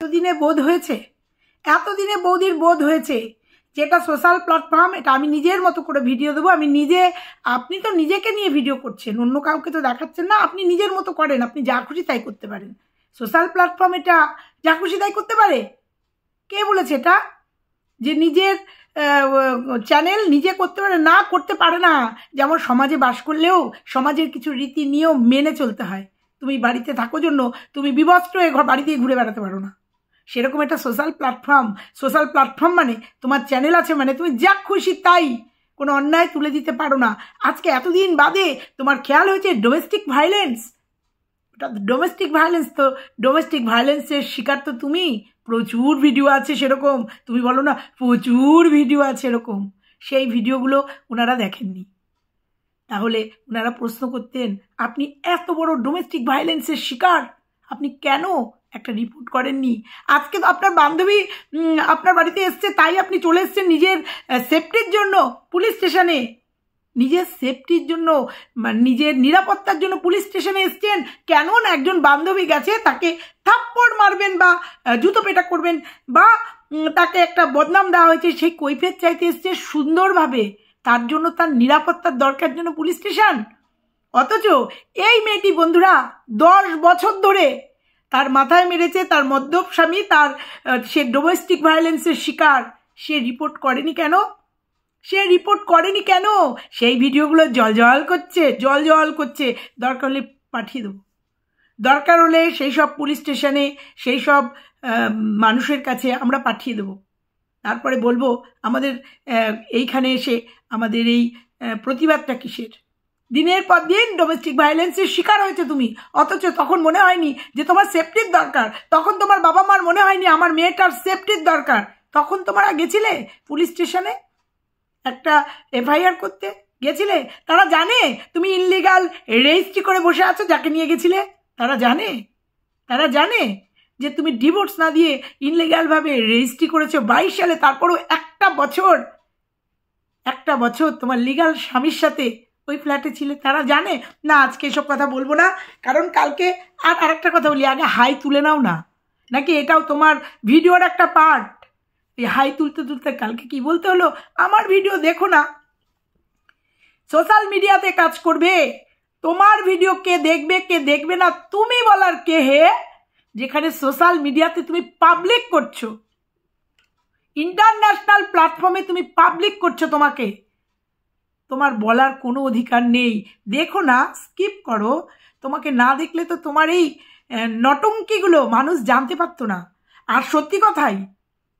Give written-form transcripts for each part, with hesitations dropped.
এতদিনে বোধ হয়েছে, এতদিনে বৌদির বোধ হয়েছে যেটা সোশ্যাল প্ল্যাটফর্ম, এটা আমি নিজের মতো করে ভিডিও দেবো। আমি নিজে, আপনি তো নিজেকে নিয়ে ভিডিও করছেন, অন্য কাউকে তো দেখাচ্ছেন না, আপনি নিজের মতো করেন, আপনি যা খুশি তাই করতে পারেন। সোশ্যাল প্ল্যাটফর্ম এটা যা খুশি তাই করতে পারে? কে বলেছে এটা? যে নিজের চ্যানেল নিজে করতে পারে না? করতে পারে না। যেমন সমাজে বাস করলেও সমাজের কিছু রীতি নিয়ম মেনে চলতে হয়। তুমি বাড়িতে থাকো জন্য তুমি বিবস্ত্র হয়ে বাড়িতেই ঘুরে বেড়াতে পারো না, সেরকম একটা সোশ্যাল প্ল্যাটফর্ম। সোশ্যাল প্ল্যাটফর্ম মানে তোমার চ্যানেল আছে মানে তুমি যা খুশি তাই, কোনো অন্যায় তুলে দিতে পারো না। আজকে এতদিন বাদে তোমার খেয়াল হয়েছে ডোমেস্টিক ভায়োলেন্স, ওটা ডোমেস্টিক ভায়োলেন্স। তো ডোমেস্টিক ভায়োলেন্সের শিকার তো তুমি, প্রচুর ভিডিও আছে সেরকম, তুমি বলো না প্রচুর ভিডিও আছে এরকম, সেই ভিডিওগুলো ওনারা দেখেননি। তাহলে ওনারা প্রশ্ন করতেন আপনি এত বড় ডোমেস্টিক ভায়োলেন্সের শিকার, আপনি কেন একটা রিপোর্ট করেননি? আজকে তো আপনার বান্ধবী আপনার বাড়িতে এসছে, তাই আপনি চলে এসছেন নিজের সেফটির জন্য পুলিশ স্টেশনে, নিজের সেফটির জন্য, নিজের নিরাপত্তার জন্য পুলিশ স্টেশনে এসছেন। কেন না একজন বান্ধবী গেছে, তাকে থাপ্পড় মারবেন বা জুতো পেটা করবেন বা তাকে একটা বদনাম দেওয়া হয়েছে, সেই কৈফিয়ত চাইতে এসছে সুন্দরভাবে, তার জন্য তার নিরাপত্তার দরকার জন্য পুলিশ স্টেশন। অথচ এই মেয়েটি বন্ধুরা 10 বছর ধরে তার মাথায় মেরেছে, তার মদ্যপ স্বামী, তার সে ডোমেস্টিক ভায়োলেন্সের শিকার, সে রিপোর্ট করেনি কেন? সে রিপোর্ট করেনি কেন? সেই ভিডিওগুলো জল করছে। দরকার হলে পাঠিয়ে দেবো, দরকার হলে সেই সব পুলিশ স্টেশনে সেই সব মানুষের কাছে আমরা পাঠিয়ে দেবো। তারপরে বলবো আমাদের এইখানে এসে আমাদের এই প্রতিবাদটা কিসের? দিনের পর দিন ডোমেস্টিক ভায়োলেন্সের শিকার হয়েছে তুমি, অথচ তখন মনে হয়নি যে তোমার সেফটির দরকার, তখন তোমার বাবা মার মনে হয়নি আমার মেয়েটার সেফটির দরকার, তখন তোমরা গেছিলে পুলিশ স্টেশনে একটা এফআইআর করতে গেছিলে। তারা জানে তুমি ইনলিগাল রেজিস্ট্রি করে বসে আছো, যাকে নিয়ে গেছিলে তারা জানে যে তুমি ডিভোর্স না দিয়ে ইনলিগালভাবে রেজিস্ট্রি করেছো 22 সালে, তারপরও একটা বছর তোমার লিগাল স্বামীর সাথে ওই ফ্ল্যাটে ছিলে। তারা জানে না। আজকে এসব কথা বলবো না, কারণ কালকে আর একটা কথা বলি, আগে হাই তুলে নাও না, নাকি এটাও তোমার ভিডিওর একটা পার্ট? এই হাই তুলতে তুলতে কালকে কি বলতে হলো, আমার ভিডিও দেখো না। সোশ্যাল মিডিয়াতে কাজ করবে, তোমার ভিডিও কে দেখবে না তুমি বলার কে হে? যেখানে সোশ্যাল মিডিয়াতে তুমি পাবলিক করছো, ইন্টারন্যাশনাল প্ল্যাটফর্মে তুমি পাবলিক করছো, তোমার বলার কোনো অধিকার নেই। দেখো না, স্কিপ করো। তোমাকে না দেখলে তো তোমার এই নটঙ্কিগুলো মানুষ জানতে পারতো না। আর সত্যি কথাই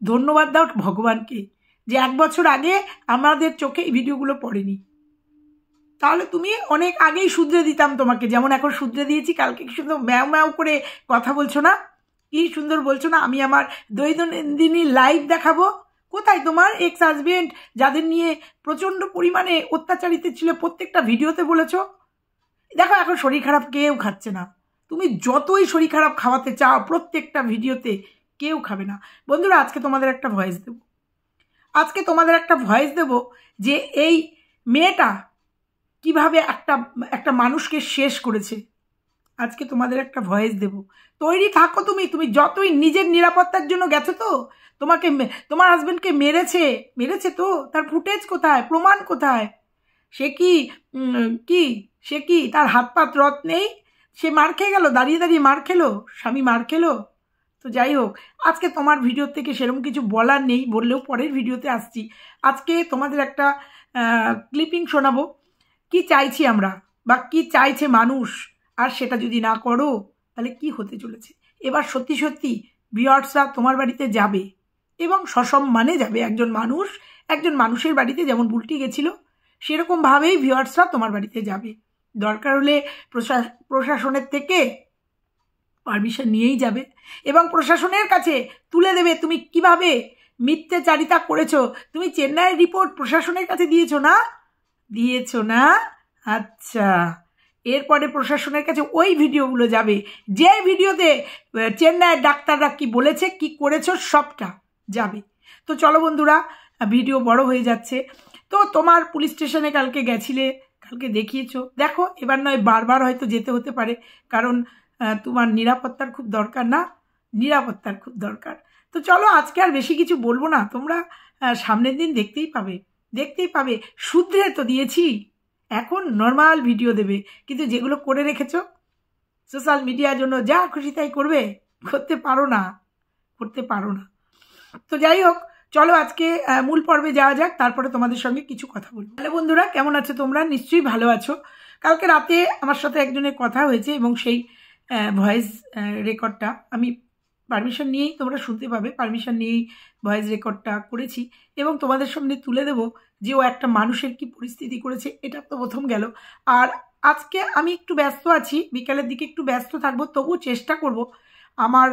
ধন্যবাদ দাও ভগবানকে যে 1 বছর আগে আমাদের চোখে এই ভিডিওগুলো পড়েনি, তাহলে তুমি অনেক আগেই শুধরে দিতাম তোমাকে, যেমন এখন শুধরে দিয়েছি। কালকে কি সুন্দর ম্যাও ম্যাও করে কথা বলছো না, কি সুন্দর বলছো না আমি আমার দৈনন্দিনী লাইভ দেখাবো। কোথায় তোমার এক্স হাজবেন্ড যাদের নিয়ে প্রচণ্ড পরিমাণে অত্যাচারিত ছিল, প্রত্যেকটা ভিডিওতে বলেছো? দেখো এখন শরীর খারাপ কেউ খাচ্ছে না, তুমি যতই শরীর খারাপ খাওয়াতে চাও প্রত্যেকটা ভিডিওতে কেউ খাবে না। বন্ধুরা আজকে তোমাদের একটা ভয়েস দেব, যে এই মেয়েটা কিভাবে একটা মানুষকে শেষ করেছে। আজকে তোমাদের একটা ভয়েস দেব, তৈরি থাকো। তুমি যতই নিজের নিরাপত্তার জন্য গেছো, তো তোমার হাজবেন্ডকে মেরেছে তো তার ফুটেজ কোথায়, প্রমাণ কোথায়? সে কি তার হাত পাত রথ নেই? সে মার খেয়ে গেল, দাঁড়িয়ে মার খেলো, স্বামী মার খেলো। তো যাই হোক, আজকে তোমার ভিডিও থেকে সেরকম কিছু বলার নেই, বললেও পরের ভিডিওতে আসছি। আজকে তোমাদের একটা ক্লিপিং শোনাবো, কি চাইছি আমরা বা কি চাইছে মানুষ, আর সেটা যদি না করো তাহলে কি হতে চলেছে। এবার সত্যি ভিউয়ার্সরা তোমার বাড়িতে যাবে এবং সসম্মানে যাবে। একজন মানুষের বাড়িতে যেমন বুলটি গেছিল, সেরকমভাবেই ভিউয়ার্সরা তোমার বাড়িতে যাবে। দরকার হলে প্রশাসনের থেকে পারমিশন নিয়েই যাবে এবং প্রশাসনের কাছে তুলে দেবে তুমি কিভাবে মিথ্যাচারিতা করেছো। তুমি চেন্নাইয়ের রিপোর্ট প্রশাসনের কাছে দিয়েছো না? আচ্ছা, এরপরে প্রশাসনের কাছে ওই ভিডিওগুলো যাবে, যে ভিডিওতে চেন্নাইয়ের ডাক্তাররা কি বলেছে, কি করেছো, সবটা যাবে। তো চলো বন্ধুরা, ভিডিও বড় হয়ে যাচ্ছে। তো তোমার পুলিশ স্টেশনে কালকে গেছিলে, কালকে দেখিয়েছো, দেখো এবার নয় বারবার হয়তো যেতে হতে পারে, কারণ তোমার নিরাপত্তার খুব দরকার না। নিরাপত্তার খুব দরকার। তো চলো আজকে আর বেশি কিছু বলবো না, তোমরা সামনের দিন দেখতেই পাবে। শুধরে তো দিয়েছি, এখন নর্মাল ভিডিও দেবে, কিন্তু যেগুলো করে রেখেছো সোশ্যাল মিডিয়ার জন্য যা খুশি তাই করতে পারো না। তো যাই হোক, চলো আজকে মূল পর্বে যাওয়া যাক, তারপরে তোমাদের সঙ্গে কিছু কথা বলবো। হ্যালো বন্ধুরা, কেমন আছো তোমরা? নিশ্চয়ই ভালো আছো। কালকে রাতে আমার সাথে একজনের কথা হয়েছে এবং সেই ভয়েস রেকর্ডটা আমি পারমিশন নিয়েই, তোমরা শুনতে পাবে, পারমিশন নিয়েই ভয়েস রেকর্ডটা করেছি এবং তোমাদের সামনে তুলে দেবো যে ও একটা মানুষের কি পরিস্থিতি করেছে। এটা তো প্রথম গেল। আর আজকে আমি একটু ব্যস্ত আছি, বিকালের দিকে একটু ব্যস্ত থাকবো, তবুও চেষ্টা করব আমার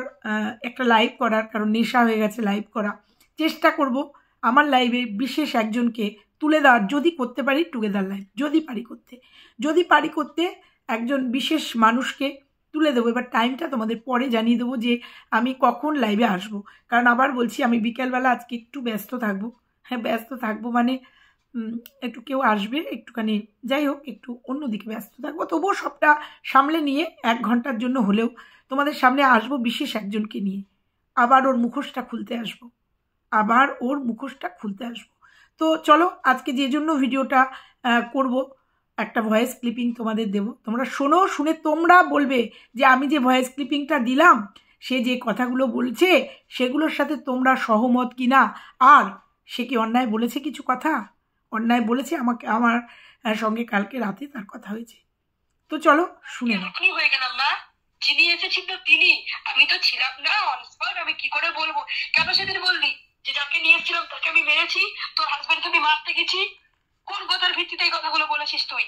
একটা লাইভ করার, কারণ নেশা হয়ে গেছে লাইভ করা। চেষ্টা করব আমার লাইভে বিশেষ একজনকে তুলে দেওয়ার, যদি করতে পারি টুগেদার লাইভ, যদি পারি করতে একজন বিশেষ মানুষকে তুলে দেবো। এবার টাইমটা তোমাদের পরে জানিয়ে দেবো যে আমি কখন লাইভে আসবো, কারণ আবার বলছি আমি বিকেলবেলা আজকে একটু ব্যস্ত থাকবো। হ্যাঁ, ব্যস্ত থাকবো মানে একটু কেউ আসবে একটুখানি, যাই হোক একটু অন্যদিকে ব্যস্ত থাকবো, তবুও সবটা সামলে নিয়ে 1 ঘন্টার জন্য হলেও তোমাদের সামনে আসবো বিশেষ একজনকে নিয়ে। আবার ওর মুখোশটা খুলতে আসবো। তো চলো আজকে যে জন্য ভিডিওটা করব, একটা ভয়েস ক্লিপিং তোমাদের দেব, তোমরা শোনো, শুনে তোমরা বলবে যে আমি যে ভয়েস ক্লিপিংটা দিলাম সে যে কথাগুলো বলছে সেগুলোর সাথে তোমরা সহমত কিনা, আর সে কি অন্যায় বলেছে, কিছু কথা অন্যায় বলেছে আমার সঙ্গে কালকে রাতে তার কথা হয়েছে। তো চলো শুনে নাও। হয়ে গেলাম না, যিনি এসেছিল তিনি, আমি তো ছিলাম না অন স্পট, আমি কি করে বলবো? কেন সেদিন বললি যে যাকে নিয়ে এসেছিলাম তাকে আমি মেরেছি, তোর হাজবেন্ডকে আমি মারতে গেছি? কোন কথার ভিত্তিতে এই কথাগুলো বলেছিস তুই?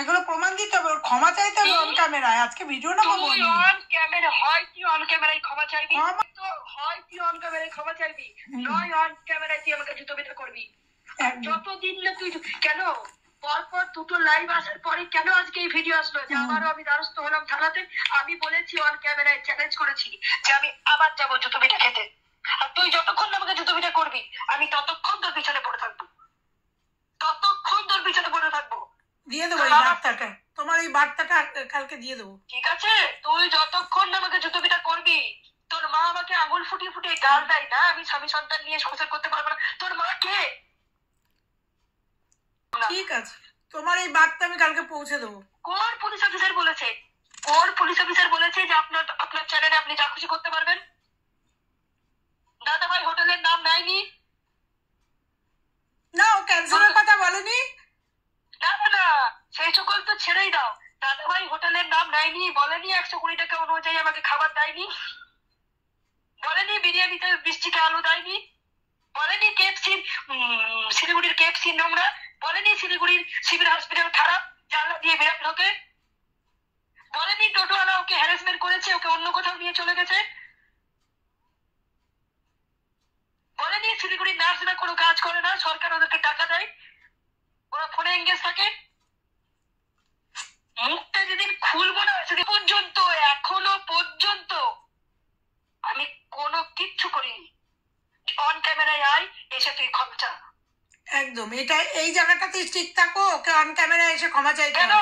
এগুলো প্রমাণ দিতে হবে, ক্ষমা চাইতে হবে অন ক্যামেরায়। আজকে ভিডিও না তুই অন ক্যামেরা, হয় তুই অন ক্যামেরায় ক্ষমা চাইবি, তো হয় তুই অন ক্যামেরায় ক্ষমা চাইবি, নয় অন ক্যামেরায় তুই আমাকে জুতো বেটা করবি। যতদিন না তুই কেন পরপর 2টো লাইভ আসার পরে কেন আজকে এই ভিডিও আসলো? যে আবারও আমি দ্বারস্থ হলাম থানাতে। আমি বলেছি অন ক্যামেরায় চ্যালেঞ্জ করেছি যে আমি আবার যাবো জুতো পিঠা খেতে, আর তুই যতক্ষণ আমাকে জুতো পিঠা করবি আমি ততক্ষণ তোর পিছনে পড়ে থাকবো, দিয়ে দেবো এই বার্তাটা, তোমার এই বার্তাটা কালকে দিয়ে দেবো, ঠিক আছে? তুই যতক্ষণ আমাকে জুতো পিঠা করবি, তোর মা আমাকে আঙুল ফুটিয়ে ফুটিয়ে গাল দেয় না আমি স্বামী সন্তান নিয়ে সংসার করতে পারবো না। তোর মা কে? ঠিক আছে, তোমার এই বার্তা আমি কালকে পৌঁছে দেবো। কোন পুলিশ অফিসার বলেছে যে আপনার চ্যানেলে আপনি যা খুশি করতে পারবেন? দাদাভাই হোটেলের নাম নেয়নি না, ও ক্যান্সেলের কথা বলেনি। না, সেই সকল তো ছেড়েই দাও। দাদাভাই হোটেলের নাম নেয়নি, বলেনি 120 টাকা অনুযায়ী আমাকে খাবার দেয়নি, বলেনি বিরিয়ানিতে 20 টাকা আলু দেয়নি, বলেনি শিলিগুড়ির কেএফসি নোংরা, বলেনি শিলিগুড়ির সিভিল হসপিটাল খারাপ জানলা দিয়ে বেরোতে ঢোকে, বলেনি টোটোওয়ালা ওকে হ্যারাসমেন্ট করেছে, ওকে অন্য কোথাও নিয়ে চলে গেছে, বলেনি শিলিগুড়ির নার্সরা কোনো কাজ করে না, সরকার ওদেরকে টাকা দেয়, ওরা ফোনে এঙ্গেজ থাকে। মুখটা যেদিন খুলবো না সেদিন পর্যন্ত, এখনো পর্যন্ত আমি কোনো কিচ্ছু করিনি। অন ক্যামেরায় আয়, এসে তুই ক্ষমা চা। একদম, এটা এই জায়গাটাতে ঠিক থাকো, ওকে অন ক্যামেরায় এসে ক্ষমা চাইতে কেন?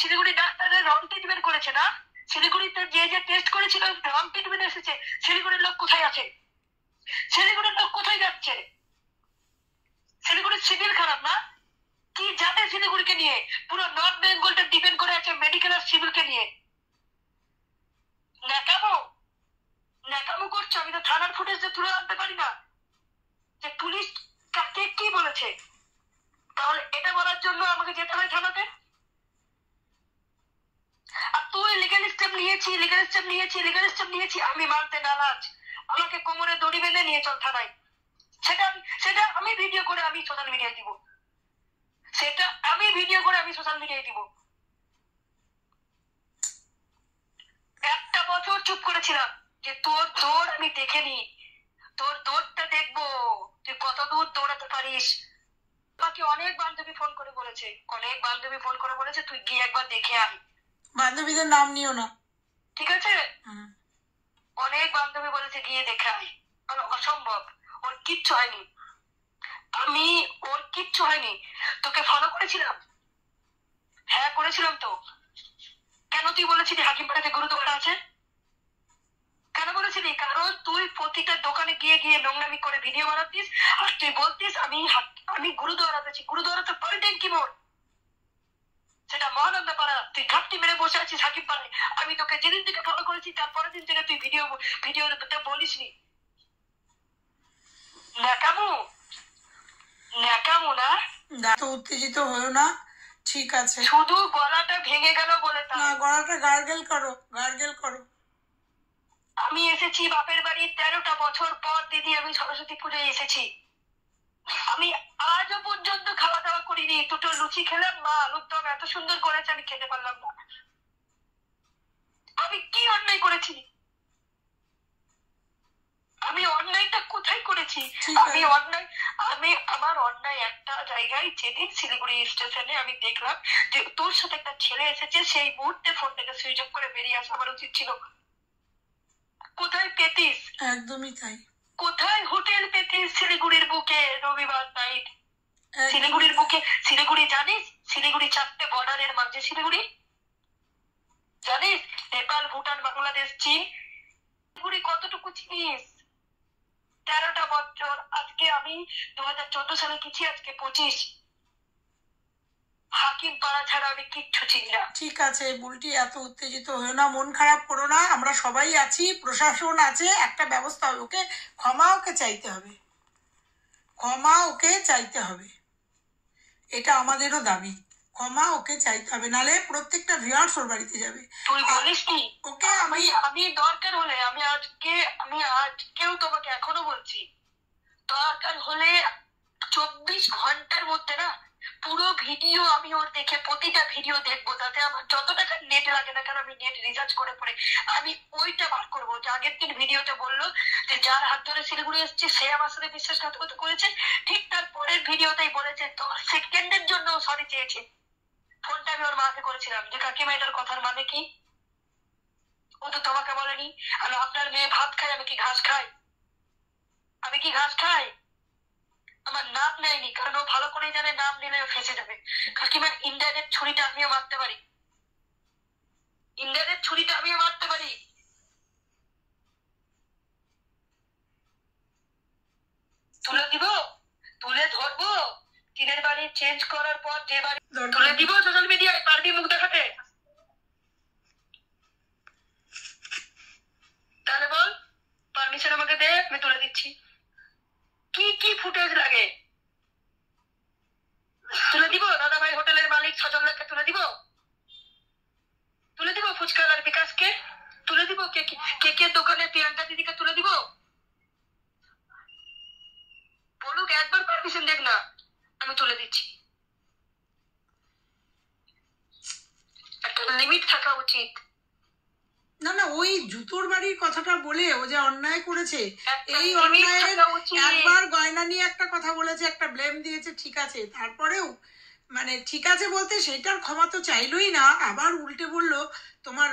শিলিগুড়ি ডাক্তারের রং ট্রিটমেন্ট করেছে না? শিলিগুড়িতে যে টেস্ট করেছিল রং ট্রিটমেন্ট এসেছে। শিলিগুড়ির লোক কোথায় আছে? শিলিগুড়ির লোক কোথায় যাচ্ছে? শিলিগুড়ির সিভিল খারাপ না? কি জানে শিলিগুড়িকে নিয়ে? পুরো নর্থ বেঙ্গলটা ডিপেন্ড করে আছে মেডিকেল আর সিভিলকে নিয়ে। ন্যাকামো করছো? আমি তো থানার ফুটেজ তুলে আনতে পারি না যে পুলিশ কাকে কি বলেছে, তাহলে এটা বলার জন্য আমাকে যেতে হয় থানাতে। আর তুই লিগাল স্টেপ নিয়েছি, আমি মানতে নারাজ। আমাকে কোমরে দড়ি বেঁধে নিয়ে চল থানায়, সেটা আমি ভিডিও করে আমি সোশ্যাল মিডিয়ায় দিব, একটা বছর চুপ করেছিলাম যে তোর দৌড় আমি দেখে নি, তোর দৌড়টা দেখবো তুই কত দূর দৌড়াতে পারিস। আমাকে অনেক বান্ধবী ফোন করে বলেছে তুই গিয়ে একবার দেখে আয়। বান্ধবীদের নাম নিও না, ঠিক আছে? অনেক বান্ধবী বলেছে গিয়ে দেখে আয়। অসম্ভব, ওর কিচ্ছু হয়নি। তোকে ফলো করেছিলাম, হ্যাঁ করেছিলাম তো। কেন তুই বলেছিলি হাকিমপাড়াতে গুরুদুয়ারা আছে? কেন বলেছিলি? আসেনি, কারণ তুই প্রতিটা দোকানে গিয়ে গিয়ে নোংরামি করে ভিডিও বানাতিস, আর তুই বলতিস আমি গুরুদুয়ারাতে আছি। গুরুদুয়ারাতে পলিটেন কি মোড়, সেটা মহানন্দা পাড়া। তুই ঘাপটি মেরে বসে আছিস হাকিম পাড়ায়। আমি তোকে যেদিন থেকে ফলো করেছি তারপরের দিন থেকে তুই ভিডিওতে বলিসনি। ন্যাকামো না, এত উত্তেজিত হয়েও না, ঠিক আছে। শুধু গলাটা ভেঙে গেল বলে না, গলাটা গার্গেল করো, গার্গেল করো। আমি এসেছি বাপের বাড়ি 13টা বছর পর দিদি, আমি সরস্বতী পুজোয় এসেছি। আমি আজও পর্যন্ত খাওয়া দাওয়া করিনি, দুটো লুচি খেলাম, মা আলুর দম এত সুন্দর করেছে আমি খেতে পারলাম না। আমি কি অন্যায় করেছি? আমি অন্যায়টা কোথায় করেছি? আমার অন্যায় একটা জায়গায়, যেদিন শিলিগুড়ি স্টেশনে আমি দেখলাম যে তোর সাথে একটা ছেলে এসেছে, সেই মুহূর্তে ফোনটাকে সুইচ অফ করে বেরিয়ে আসা আমার উচিত ছিল। কোথায় পেতিস? একদমই তাই। কোথায় হোটেল পেতিস শিলিগুড়ির বুকে রবিবার নাইট? শিলিগুড়ির বুকে, শিলিগুড়ি জানিস? শিলিগুড়ি 4টে বর্ডারের মাঝে শিলিগুড়ি, জানিস? নেপাল, ভুটান, বাংলাদেশ, চীন। শিলিগুড়ি কতটুকু চিনিস? 13টা বছর। আজকে আমি 2014 সালে গেছি, আজকে 25। হাকিম পাড়া ছাড়া আমি কিচ্ছু চিনি না। ঠিক আছে বুলটি, এত উত্তেজিত হয়েও না, মন খারাপ করো না, আমরা সবাই আছি, প্রশাসন আছে, একটা ব্যবস্থা হবে। ওকে ক্ষমা চাইতে হবে, ক্ষমা চাইতে হবে, এটা আমাদেরও দাবি। ক্ষমা চাইতে হবে, নালে প্রত্যেকটা ভিউয়ার্স ওর বাড়িতে যাবে। তুই বলিস নি ওকে আমি দরকার হলে আমি আজকেও তোমাকে এখনো বলছি, দরকার হলে 24 ঘন্টার মধ্যে না পুরো ভিডিও আমি ওর দেখে প্রতিটা ভিডিও দেখবো, তাতে আমার যত টাকা নেট লাগে না কেন আমি নেট রিচার্জ করে পড়ে আমি ওইটা বার করবো। যে আগের দিন ভিডিওতে বললো যে যার হাত ধরে শিলিগুড়ি এসছে সে আমার সাথে বিশ্বাসঘাতকতা করেছে, ঠিক তার পরের ভিডিওতেই বলেছে 10 সেকেন্ডের জন্য সরি চেয়েছে। ফোনটা আমি ওর মাকে করেছিলাম যে কাকিমা এটার কথার মানে কি? ও তো তোমাকে বলেনি। আমি আপনার মেয়ে ভাত খাই, আমি কি ঘাস খাই? আমি কি ঘাস খাই? আমার নাম নেয়নি, কারণ ও ভালো করে জানে নাম নিলে ফেসে যাবে। কাকিমা ইন্ডিয়ানের ছুরিটা আমিও মারতে পারি, ইন্ডিয়ানের ছুরিটা আমিও মারতে পারি। তুলে দিব, তুলে ধরবো, টিনের বাড়ি চেঞ্জ করার পর যে বাড়ি তুলে দিব সোশ্যাল মিডিয়ায়, পারবি মুখ দেখাতে? তাহলে বল, পারমিশন আমাকে দে, আমি তুলে দিচ্ছি। কি কি ফুটেজ লাগে তুলে দিব? দাদা ভাই হোটেলের মালিক সজলকে তুলে দিব, তুলে দিব ফুচকা আর বিকাশকে তুলে দিব, কে দোকানে প্রিয়াঙ্কা দিদিকে তুলে দিব। বলুক একবার পারমিশন দেখ না, আমি তুলে দিচ্ছি। একটা লিমিট থাকা উচিত। না না, ওই জুতোর বাড়ির কথাটা বলে ও যে অন্যায় করেছে, এই অন্যায়ের একবার গয়না নিয়ে একটা কথা বলেছে, একটা ব্লেম দিয়েছে, ঠিক আছে, তারপরেও মানে ঠিক আছে বলতে সেটার ক্ষমা তো চাইলই না, আবার উল্টে বললো তোমার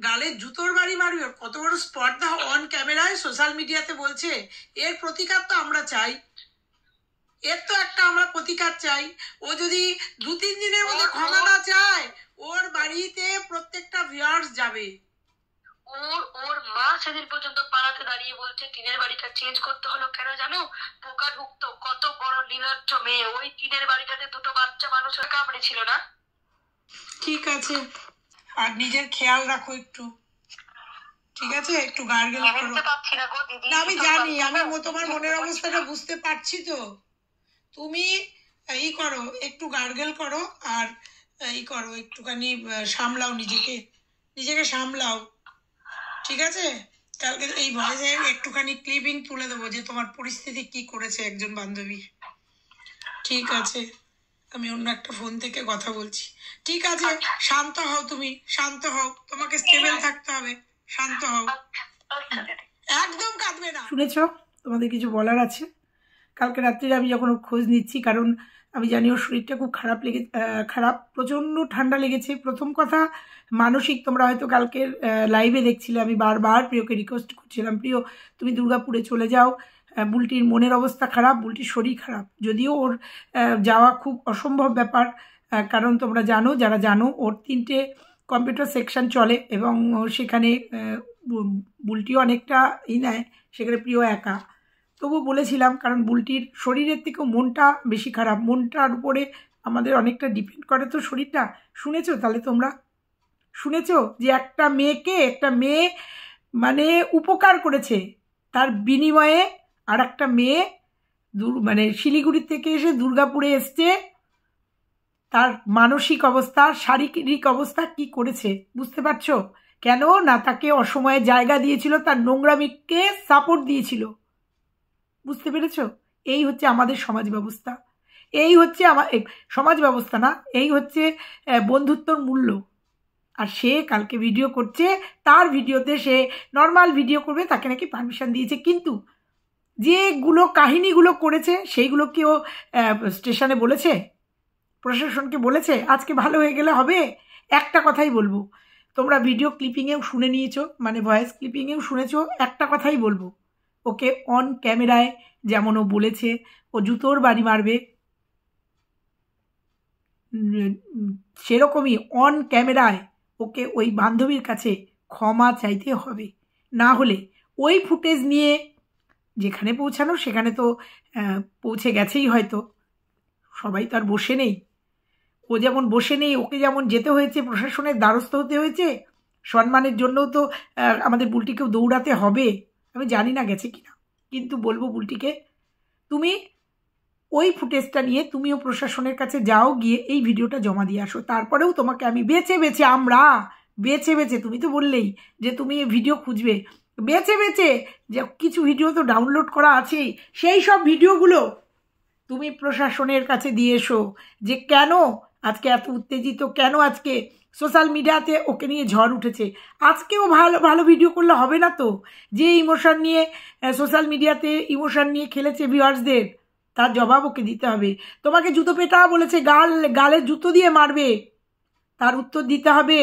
গালে জুতোর বাড়ি মারবে। কত বড় স্পর্ধা, অন ক্যামেরায় সোশ্যাল মিডিয়াতে বলছে। এর প্রতিকার তো আমরা চাই, এর তো একটা আমরা প্রতিকার চাই। ও যদি 2-3 দিনের মধ্যে ক্ষমা না চায়, ওর বাড়িতে প্রত্যেকটা ভিউয়ার্স যাবে। ওর মা সেদিন পর্যন্ত পাড়াতে দাঁড়িয়ে বলছে টিনের বাড়িটা চেঞ্জ করতে হলো কেন জানো? পোকা ঢুকতো। কত বড় নির্লজ্জ মেয়ে! ওই টিনের বাড়িটাতে 2টো বাচ্চা মানুষের কামড়ে ছিল না? ঠিক আছে, আর নিজের খেয়াল রাখো একটু, ঠিক আছে? একটু গার্গেল করো। না আমি জানি, আমি তোমার মনের অবস্থাটা বুঝতে পারছি। তো তুমি এই করো, একটু গার্গেল করো, আর এই করো, একটুখানি সামলাও নিজেকে সামলাও, ঠিক আছে? কালকে এই ভয়েসে একটুখানি ক্লিপিং তুলে দেবো যে তোমার পরিস্থিতি কি করেছে একজন বান্ধবী, ঠিক আছে? আমি অন্য একটা ফোন থেকে কথা বলছি, ঠিক আছে? শান্ত হও, তুমি শান্ত হও, তোমাকে স্টেবল থাকতে হবে, শান্ত হও, একদম কাঁদবে না। শুনেছ, তোমাদের কিছু বলার আছে? কালকে রাত্রিরে আমি যখন খোঁজ নিচ্ছি, কারণ আমি জানি ওর শরীরটা খুব খারাপ, প্রচণ্ড ঠান্ডা লেগেছে। প্রথম কথা মানসিক, তোমরা হয়তো কালকের লাইভে দেখছিলে, আমি বারবার প্রিয়কে রিকোয়েস্ট করছিলাম, প্রিয় তুমি দুর্গাপুরে চলে যাও, বুলটির মনের অবস্থা খারাপ, বুলটির শরীর খারাপ। যদিও ওর যাওয়া খুব অসম্ভব ব্যাপার, কারণ তোমরা জানো, যারা জানো, ওর 3টে কম্পিউটার সেকশন চলে এবং সেখানে বুলটিও অনেকটা নেয়, সেখানে প্রিয় একা। তবু বলেছিলাম, কারণ বুলটির শরীরের থেকেও মনটা বেশি খারাপ, মনটার উপরে আমাদের অনেকটা ডিপেন্ড করে তো শরীরটা। শুনেছো তাহলে তোমরা? শুনেছো যে একটা মেয়ে মানে উপকার করেছে, তার বিনিময়ে আর একটা মেয়ে মানে শিলিগুড়ি থেকে এসে দুর্গাপুরে এসছে, তার মানসিক অবস্থা, শারীরিক অবস্থা কি করেছে বুঝতে পারছো? কেন না, তাকে অসময়ে জায়গা দিয়েছিল, তার নোংরামিকে সাপোর্ট দিয়েছিল। বুঝতে পেরেছো? এই হচ্ছে আমাদের সমাজ ব্যবস্থা, এই হচ্ছে আমার সমাজ ব্যবস্থা না, এই হচ্ছে বন্ধুত্বর মূল্য। আর সে কালকে ভিডিও করছে, তার ভিডিওতে সে নর্মাল ভিডিও করবে, তাকে নাকি পারমিশন দিয়েছে, কিন্তু যেগুলো কাহিনীগুলো করেছে সেইগুলো কি ও স্টেশনে বলেছে, প্রশাসনকে বলেছে? আজকে ভালো হয়ে গেলে হবে? একটা কথাই বলবো, তোমরা ভিডিও ক্লিপিংয়েও শুনে নিয়েছো, মানে ভয়েস ক্লিপিংয়েও শুনেছো, একটা কথাই বলবো, ওকে অন ক্যামেরায় যেমন ও বলেছে ও জুতোর বাড়ি মারবে, সেরকমই অন ক্যামেরায় ওকে ওই বান্ধবীর কাছে ক্ষমা চাইতে হবে। না হলে ওই ফুটেজ নিয়ে যেখানে পৌঁছানো সেখানে তো পৌঁছে গেছেই, হয়তো সবাই তো আর বসে নেই, ও যেমন বসে নেই, ওকে যেমন যেতে হয়েছে, প্রশাসনের দ্বারস্থ হতে হয়েছে, সম্মানের জন্যও তো আমাদের বুলটিকেও দৌড়াতে হবে। আমি জানি না গেছে কিনা, কিন্তু বলবো বুলটিকে, তুমি ওই ফুটেজটা নিয়ে তুমিও প্রশাসনের কাছে যাও, গিয়ে এই ভিডিওটা জমা দিয়ে আসো। তারপরেও তোমাকে আমি বেছে বেছে তুমি তো বললেই যে তুমি এই ভিডিও খুঁজবে, বেছে যে কিছু ভিডিও তো ডাউনলোড করা আছেই, সেই সব ভিডিওগুলো তুমি প্রশাসনের কাছে দিয়ে এসো, যে কেন আজকে এত উত্তেজিত, কেন আজকে সোশ্যাল মিডিয়াতে ওকে নিয়ে ঝড় উঠেছে। আজকেও ভালো ভালো ভিডিও করলে হবে না তো? যে ইমোশন নিয়ে সোশ্যাল মিডিয়াতে ইমোশন নিয়ে খেলেছে ভিউয়ার্সদের, তার জবাব ওকে দিতে হবে। তোমাকে জুতো পেটা বলেছে, গালে জুতো দিয়ে মারবে, তার উত্তর দিতে হবে।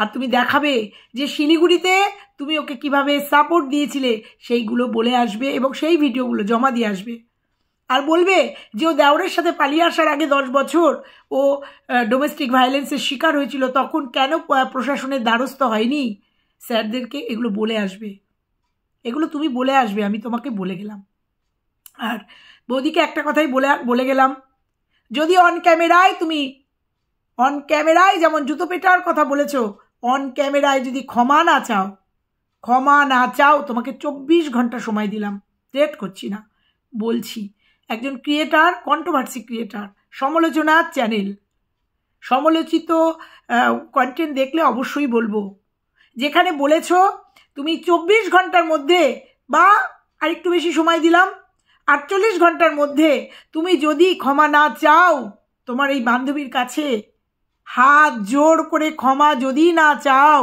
আর তুমি দেখাবে যে শিলিগুড়িতে তুমি ওকে কিভাবে সাপোর্ট দিয়েছিলে, সেইগুলো বলে আসবে এবং সেই ভিডিওগুলো জমা দিয়ে আসবে। আর বলবে যে ও দেওরের সাথে পালিয়ে আসার আগে 10 বছর ও ডোমেস্টিক ভায়োলেন্সের শিকার হয়েছিল, তখন কেন প্রশাসনের দ্বারস্থ হয়নি, স্যারদেরকে এগুলো বলে আসবে, এগুলো তুমি বলে আসবে, আমি তোমাকে বলে গেলাম। আর বৌদিকে একটা কথাই বলে গেলাম, যদি অন ক্যামেরায় যেমন জুতো পেটার কথা বলেছো, অন ক্যামেরায় যদি ক্ষমা না চাও, তোমাকে 24 ঘন্টা সময় দিলাম, রেট করছি না, বলছি। একজন ক্রিয়েটার, কন্ট্রোভার্সি ক্রিয়েটার, সমালোচনা চ্যানেল, সমালোচিত কন্টেন্ট দেখলে অবশ্যই বলবো, যেখানে বলেছো তুমি 24 ঘন্টার মধ্যে, বা আরেকটু বেশি সময় দিলাম, 48 ঘন্টার মধ্যে তুমি যদি ক্ষমা না চাও তোমার এই বান্ধবীর কাছে, হাত জোড় করে ক্ষমা যদি না চাও,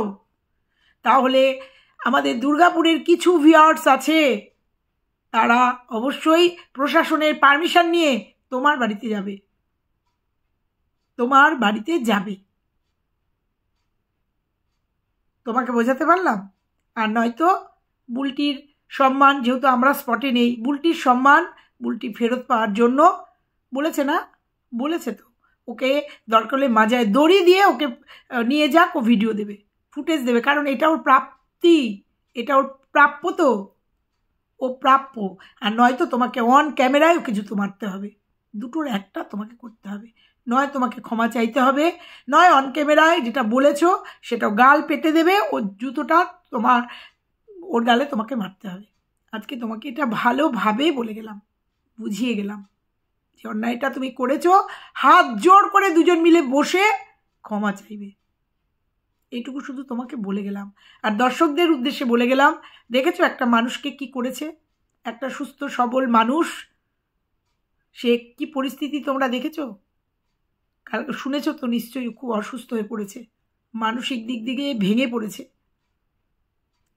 তাহলে আমাদের দুর্গাপুরের কিছু ভিউয়ার্স আছে, তারা অবশ্যই প্রশাসনের পারমিশন নিয়ে তোমার বাড়িতে যাবে। তোমাকে বোঝাতে পারলাম? আর নয়তো বুলটির সম্মান, যেহেতু আমরা স্পটে নেই, বুলটির সম্মান বুলটি ফেরত পাওয়ার জন্য বলেছে তো, ওকে দরকার হলে মাজায় দড়ি দিয়ে ওকে নিয়ে যাক, ও ভিডিও দেবে, ফুটেজ দেবে, কারণ এটা ওর প্রাপ্তি, এটা ওর প্রাপ্য, তো ও প্রাপ্য। আর নয়তো তোমাকে অন ক্যামেরায় ওকে জুতো মারতে হবে, দুটোর একটা তোমাকে করতে হবে, নয় তোমাকে ক্ষমা চাইতে হবে, নয় অন ক্যামেরায় যেটা বলেছো সেটা গাল পেটে দেবে, ও জুতোটা ওর গালে তোমাকে মারতে হবে। আজকে তোমাকে এটা ভালোভাবে বলে গেলাম, বুঝিয়ে গেলাম যে অন্যায়টা তুমি করেছো, হাত জোড় করে দুজন মিলে বসে ক্ষমা চাইবে, এইটুকু শুধু তোমাকে বলে গেলাম। আর দর্শকদের উদ্দেশ্যে বলে গেলাম, দেখেছো একটা মানুষকে কি করেছে, একটা সুস্থ সবল মানুষ, সে কি পরিস্থিতি তোমরা দেখেছো? শুনেছো তো নিশ্চয়ই, খুব অসুস্থ হয়ে পড়েছে, মানসিক দিক থেকে ভেঙে পড়েছে।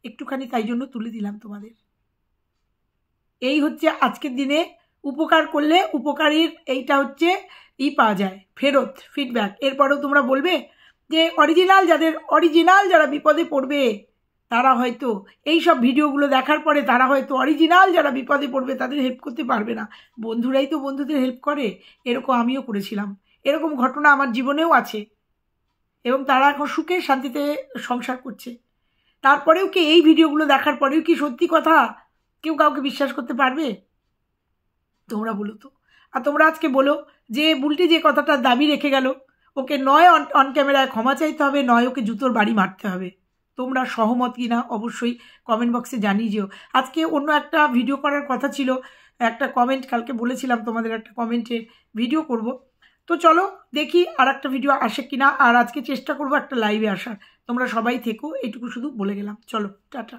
একটুখানি তাই জন্য তুলে দিলাম তোমাদের। এই হচ্ছে আজকের দিনে উপকার করলে উপকারীর এইটা হচ্ছে পাওয়া যায়, ফেরত ফিডব্যাক। এরপরেও তোমরা বলবে যে অরিজিনাল যারা বিপদে পড়বে, তারা হয়তো এই সব ভিডিওগুলো দেখার পরে তারা হয়তো অরিজিনাল যারা বিপদে পড়বে তাদের হেল্প করতে পারবে না, বন্ধুরাই তো বন্ধুদের হেল্প করে, এরকম আমিও করেছিলাম, এরকম ঘটনা আমার জীবনেও আছে, এবং তারা এখন সুখে শান্তিতে সংসার করছে। তারপরেও কি এই ভিডিওগুলো দেখার পরেও কি সত্যি কথা কেউ কাউকে বিশ্বাস করতে পারবে? তোমরা বলো তো। আর তোমরা আজকে বলো যে বুলটি যে কথাটার দাবি রেখে গেল, ওকে নয় অন ক্যামেরায় ক্ষমা চাইতে হবে, নয় ওকে জুতোর বাড়ি মারতে হবে। তোমরা সহমত কি না অবশ্যই কমেন্ট বক্সে জানিয়ে যেও। আজকে অন্য একটা ভিডিও করার কথা ছিল, একটা কমেন্ট কালকে বলেছিলাম তোমাদের একটা কমেন্টে ভিডিও করব। তো চলো দেখি আর একটা ভিডিও আসে কিনা। আর আজকে চেষ্টা করবো একটা লাইভে আসার। তোমরা সবাই থেকো, এইটুকু শুধু বলে গেলাম। চলো টাটা।